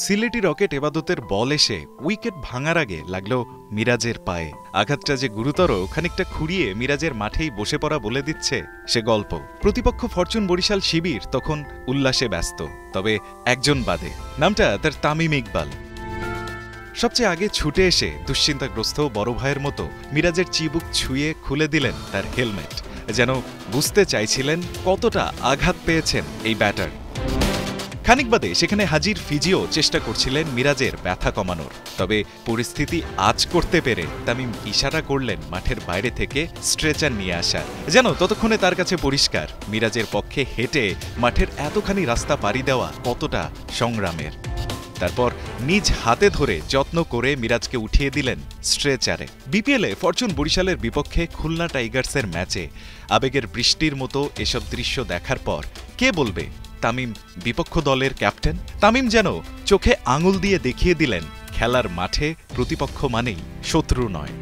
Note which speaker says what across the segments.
Speaker 1: Sylheti rocket এবাদতের বল এসে wicket ভাঙার আগে লাগলো মিরাজের পায়ে। আঘাতটা যে গুরুতর, খানিকটা খুঁড়িয়ে মিরাজের মাঠেই বসে পড়া বলে দিচ্ছে সে গল্প। প্রতিপক্ষ ফরচুন বরিশাল শিবির তখন উল্লাসে ব্যস্ত, তবে একজন বাদে, নামটা তার তামিম ইকবাল। সবচেয়ে আগে ছুটে এসে দুশ্চিন্তাগ্রস্ত বড় ভাইয়ের মতো মিরাজের চিবুক ছুঁয়ে খুলে দিলেন তার হেলমেট, যেন বুঝতে চাইছিলেন কতটা আঘাত পেয়েছেন এই ব্যাটার। খানিক বাদে সেখানে হাজির ফিজিও চেষ্টা করছিলেন মিরাজের ব্যথা কমানোর, তবে পরিস্থিতি আঁচ করতে পেরে তামিম ইশারা করলেন মাঠের বাইরে থেকে স্ট্রেচার নিয়ে আসার, যেন ততক্ষণে তার কাছে পরিষ্কার মিরাজের পক্ষে হেঁটে মাঠের এতখানি রাস্তা পাড়ি দেওয়া কতটা সংগ্রামের। তারপর নিজ হাতে ধরে যত্ন করে মিরাজকে উঠিয়ে দিলেন স্ট্রেচারে। বিপিএলে ফরচুন বরিশালের বিপক্ষে খুলনা টাইগার্সের ম্যাচে আবেগের বৃষ্টির মতো এসব দৃশ্য দেখার পর কে বলবে তামিম বিপক্ষ দলের ক্যাপ্টেন? তামিম যেন চোখে আঙুল দিয়ে দেখিয়ে দিলেন খেলার মাঠে প্রতিপক্ষ মানেই শত্রু নয়।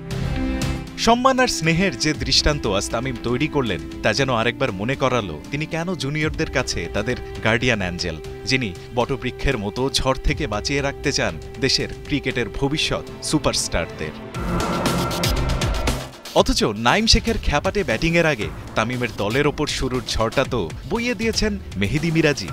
Speaker 1: সম্মান আর স্নেহের যে দৃষ্টান্ত আজ তামিম তৈরি করলেন তা যেন আরেকবার মনে করালো তিনি কেন জুনিয়রদের কাছে তাদের গার্ডিয়ান অ্যাঞ্জেল, যিনি বটবৃক্ষের মতো ঝড় থেকে বাঁচিয়ে রাখতে চান দেশের ক্রিকেটের ভবিষ্যৎ সুপারস্টারদের। অথচ নাইম শেখের খ্যাপাটে ব্যাটিংয়ের আগে তামিমের দলের ওপর শুরুর ঝড়টা তো বইয়ে দিয়েছেন মেহেদী মিরাজি।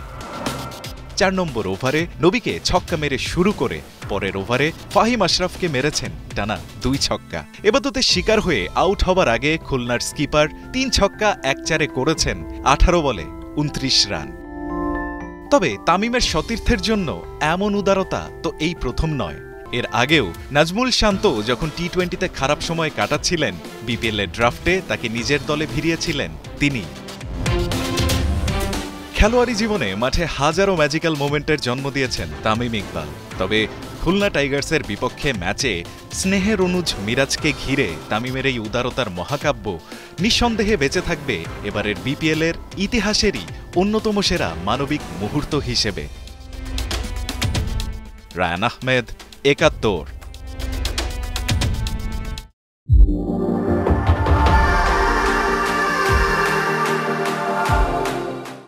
Speaker 1: ৪ নম্বর ওভারে নবীকে ছক্কা মেরে শুরু করে পরের ওভারে ফাহিম আশরাফকে মেরেছেন টানা ২ ছক্কা। এবাদতে শিকার হয়ে আউট হবার আগে খুলনার স্কিপার ৩ ছক্কা ১ চারে করেছেন ১৮ বলে ২৯ রান। তবে তামিমের সতীর্থের জন্য এমন উদারতা তো এই প্রথম নয়। এর আগেও নাজমুল শান্ত যখন টি-20তে খারাপ সময় কাটাচ্ছিলেন, বিপিএলের ড্রাফটে তাকে নিজের দলে ভিড়িয়েছিলেন তিনি। খেলোয়াড়ি জীবনে মাঠে হাজারো ম্যাজিক্যাল মোমেন্টের জন্ম দিয়েছেন তামিম ইকবাল, তবে খুলনা টাইগার্সের বিপক্ষে ম্যাচে স্নেহের অনুজ মিরাজকে ঘিরে তামিমের এই উদারতার মহাকাব্য নিঃসন্দেহে বেঁচে থাকবে এবারের বিপিএলের ইতিহাসেরই অন্যতম সেরা মানবিক মুহূর্ত হিসেবে। রায়ান আহমেদ, ৭১।